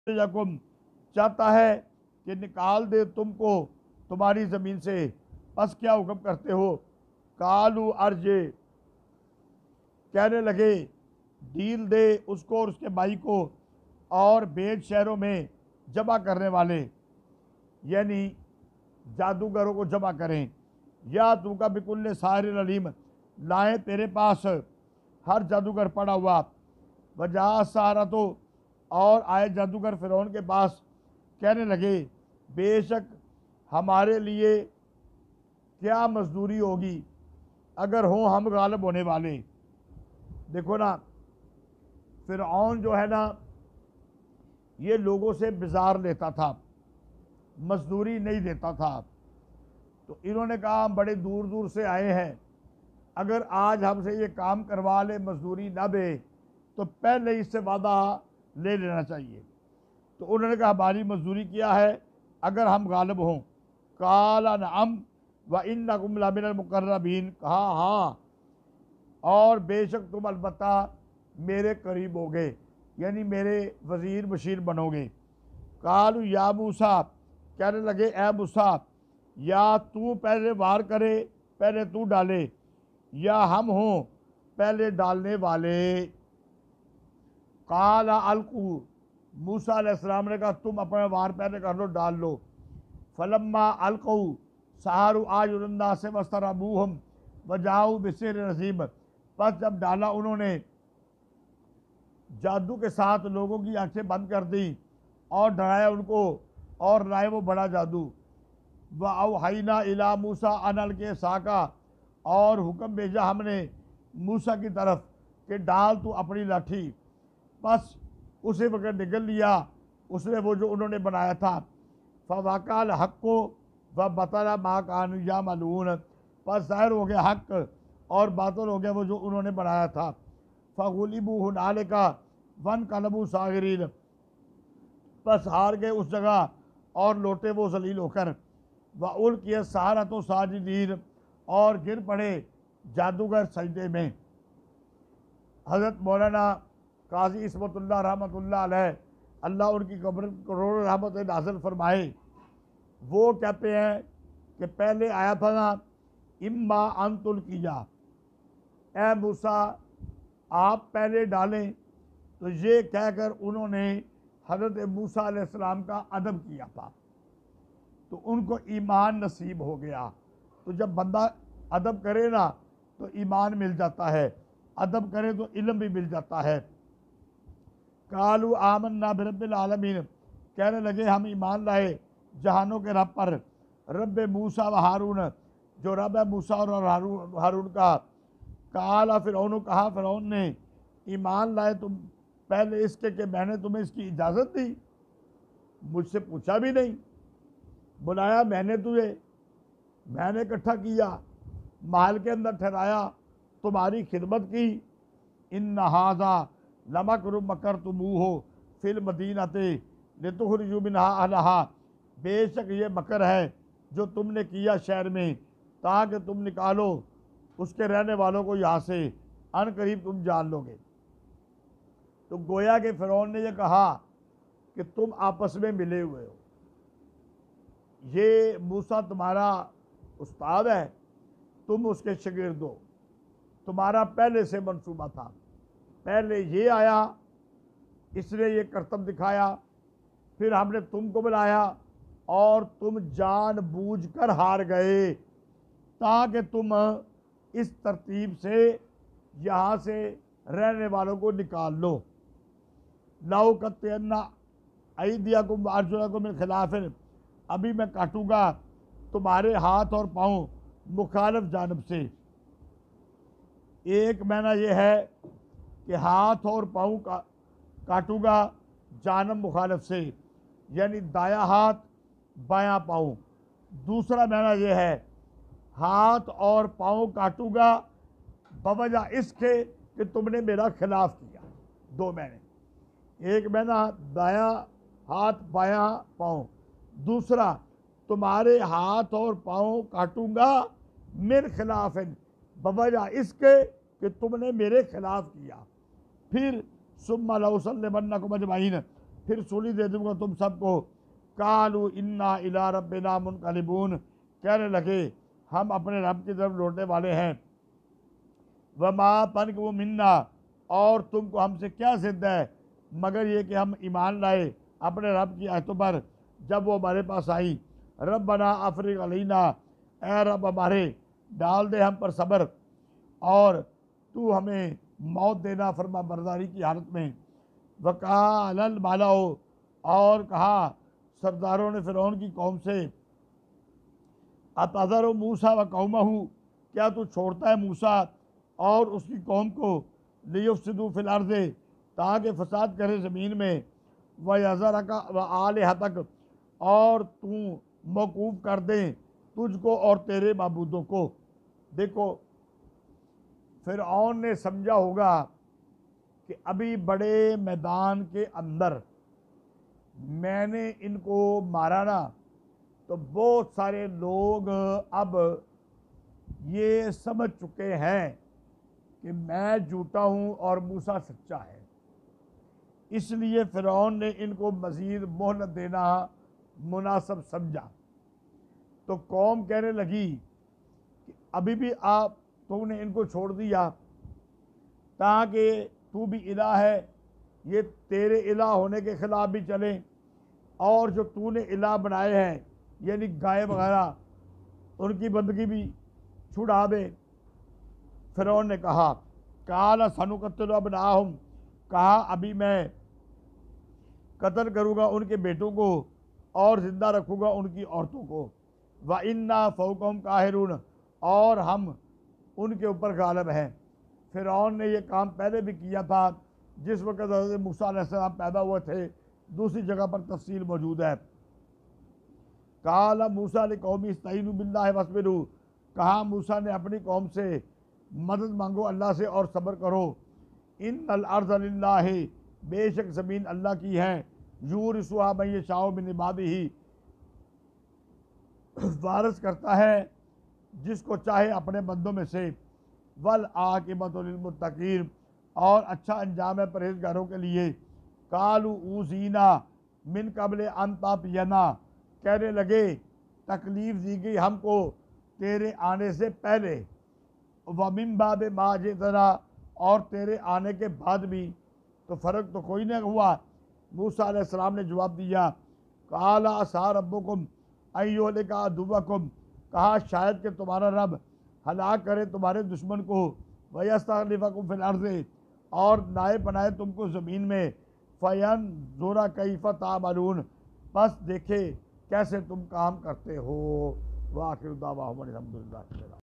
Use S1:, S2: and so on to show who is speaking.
S1: यकुम चाहता है कि निकाल दे तुमको तुम्हारी ज़मीन से, बस क्या हुक्म करते हो। कालू अर्जे, कहने लगे डील दे उसको और उसके भाई को और बेच शहरों में जमा करने वाले, यानी जादूगरों को जमा करें। या तू का बिकुल्ले साहिर अलीम, लाए तेरे पास हर जादूगर पड़ा हुआ। वजह सारा तो, और आए जादूगर फ़िरौन के पास, कहने लगे बेशक हमारे लिए क्या मजदूरी होगी अगर हो हम गालिब होने वाले। देखो ना, फ़िरौन जो है ना ये लोगों से बाजार लेता था, मजदूरी नहीं देता था। तो इन्होंने कहा हम बड़े दूर दूर से आए हैं, अगर आज हमसे ये काम करवा ले, मजदूरी ना दे, तो पहले इससे वादा ले लेना चाहिए। तो उन्होंने कहा हमारी मजदूरी क्या है अगर हम गालिब हों। काला नअम व इन्नकुम लमिनल मुकर्रबीन, कहा हाँ, और बेशक तुम अलबत्ता मेरे करीब होगे, यानी मेरे वज़ीर मशीर बनोगे। कालू या मूसा, कहने लगे ए मूसा, या तू पहले वार करे, पहले तू डाले, या हम हों पहले डालने वाले। काला अलकू, मूसा अलैहिस्सलाम ने कहा तुम अपना वार पहले कर लो, डाल लो। फलम्मा अलकू सहारू आजुन्ना से वस्तरबूहम वजाऊ बिसिर नसीब, बस जब डाला उन्होंने जादू के साथ लोगों की आंखें बंद कर दी और डराया उनको और लाए वो बड़ा जादू। व अवहैना इला मूसा अनल के साका, और हुक्म भेजा हमने मूसा की तरफ कि डाल तू अपनी लाठी। बस उसी वक्त निकल लिया उसने वो जो उन्होंने बनाया था। फ़वाक़ल हक़्क़ो व बतला मा कानू यामलून, बस ज़ाहिर हो गया हक़ और बातिल हो गया वो जो उन्होंने बनाया था। फ़ग़ुलिबू हुनालिका वनक़लबू सागिरीन, बस हार गए उस जगह और लौटे वो जलील होकर। व उल्क़िय सहारतो साजिदीन, और गिर पड़े जादूगर सजदे में। हज़रत मौलाना काजी इस्मतुल्लाह रहमतुल्लाह अलैह, अल्लाह उनकी कब्र करोड़ों रहमत नाज़िल फरमाए, वो कहते हैं कि पहले आया था ना इम्मा अंतुल किया, ए मूसा आप पहले डालें। तो ये कहकर उन्होंने हज़रत मूसा अलैहिस्सलाम का अदब किया था, तो उनको ईमान नसीब हो गया। तो जब बंदा अदब करे ना तो ईमान मिल जाता है, अदब करे तो इल्म भी मिल जाता है। कालू आमन्ना बिरब्बिल आलमीन, कहने लगे हम ईमान लाए जहानों के रब पर, रब मूसा व हारून, जो रब है मूसा और हारून का। काला फ़िरौन, कहा फ़िरौन ने ईमान लाए तुम पहले इसके कि मैंने तुम्हें इसकी इजाज़त दी, मुझसे पूछा भी नहीं, बुलाया मैंने तुझे, मैंने इकट्ठा किया, महल के अंदर ठहराया, तुम्हारी खिदमत की। इन हाजा लमकर मकर तुमू हो फिल मदीनते लितुखरिजू मिनहा अहलहा, बेशक ये मकर है जो तुमने किया शहर में ताकि तुम निकालो उसके रहने वालों को यहाँ से, अन करीब तुम जान लोगे। तो गोया के फ़िरौन ने यह कहा कि तुम आपस में मिले हुए हो, ये मूसा तुम्हारा उस्ताद है, तुम उसके शागिर्द हो, तुम्हारा पहले से मंसूबा था, पहले ये आया इसने ये करतब दिखाया, फिर हमने तुमको बुलाया और तुम जानबूझकर हार गए ताकि तुम इस तरतीब से यहाँ से रहने वालों को निकाल लो। लाओ कत्तना अयदियकुम अर्जुलकुम मिन खिलाफिन, अभी मैं काटूंगा तुम्हारे हाथ और पाँव मुखालिफ जानब से। एक महीना ये है कि हाथ और पाँव का काटूंगा जानब मुखालिफ से, यानी दाया हाथ बायां पाँव। दूसरा महीना ये है हाथ और पाँव काटूंगा बवजह इसके कि तुमने मेरा खिलाफ किया। 2 महीने, एक महीना दाया हाथ बायां पाँव, दूसरा तुम्हारे हाथ और पाँव काटूंगा मेरे खिलाफ बवजह इसके कि तुमने मेरे खिलाफ किया। फिर सुम्मा लौसल्लिमन्नकुम अजमईन, फिर सूली दे दूंगा तुम सबको। कालू इन्ना इला रब्बिना मुनकलिबून, कहने लगे हम अपने रब की तरफ लौटने वाले हैं। वमा तनक़िमु मिन्ना, और तुमको हमसे क्या जिद है मगर ये कि हम ईमान लाए अपने रब की आयतों पर जब वो हमारे पास आई। रब्बना अफ़रिग़ अलैना, ए रब हमारे डाल दे हम पर सब्र, और तू हमें मौत देना फरमा बरदारी की हालत में। वक़ालल मालाओ, और कहा सरदारों ने फ़िरौन की कौम से, अतज़रु मूसा व कौमहू, क्या तू छोड़ता है मूसा और उसकी कौम को, लियुफ़सिदू फ़िल अर्ज़ि, ताकि फ़साद करे ज़मीन में, व यज़रका व आलिहतक, और तू मौकूफ़ कर दे तुझको और तेरे माबूदों को। देखो फ़िरऔन ने समझा होगा कि अभी बड़े मैदान के अंदर मैंने इनको मारा ना, तो बहुत सारे लोग अब ये समझ चुके हैं कि मैं झूठा हूँ और मूसा सच्चा है। इसलिए फ़िरऔन ने इनको मज़ीद मोहलत देना मुनासिब समझा। तो कौम कहने लगी कि अभी भी आप तुमने इनको छोड़ दिया ताकि तू भी इलाह है, ये तेरे इलाह होने के ख़िलाफ़ भी चले, और जो तूने इलाह बनाए हैं यानी गाय वगैरह उनकी बंदगी भी छुड़ा दे। फ़िरौन ने कहा काला सनुकत्तिलु अबनाहुम, कहा अभी मैं कत्ल करूँगा उनके बेटों को और ज़िंदा रखूँगा उनकी औरतों को। व इन्ना फ़ौक़हुम काहिरून, और हम उनके ऊपर गालिब हैं। फ़िरौन ने यह काम पहले भी किया था जिस वक़्त हज़रत मूसा अलैहिस्सलाम पैदा हुए थे, दूसरी जगह पर तफसील मौजूद है। काला मूसा लिकौमी इस्तईनु बिल्लाहि वस्बिरू, कहा मूसा ने अपनी कौम से मदद मांगो अल्लाह से और सब्र करो। इन्नल अर्ज़ लिल्लाहि, बेशक ज़मीन अल्लाह की है, यूरिसुहा मन यशाउ मिन इबादिही, वारिस करता है जिसको चाहे अपने बंदों में से। वल आक़िबतु लिलमुत्तक़ीन, और अच्छा अंजाम है परहेज़गारों के लिए। कालू ऊज़ीना मिन क़ब्ल अन तातियना, कहने लगे तकलीफ़ दी गई हमको तेरे आने से पहले, व मिन बाद मा जितना, और तेरे आने के बाद भी, तो फ़र्क तो कोई नहीं हुआ। मूसा अलैहिस्सलाम ने जवाब दिया काला असा रब्बुकुम अय्युहलिका अदुव्वकुम, कहा शायद कि तुम्हारा रब हलाक करे तुम्हारे दुश्मन को, वयस्तखलिफकुम फिल अर्ज़ि, और नाए बनाए तुमको ज़मीन में, फ़यंज़ुरा कैफ़ तामलून, बस देखे कैसे तुम काम करते हो। वाखिर दावाहुम अनिल हम्दुलिल्लाहि।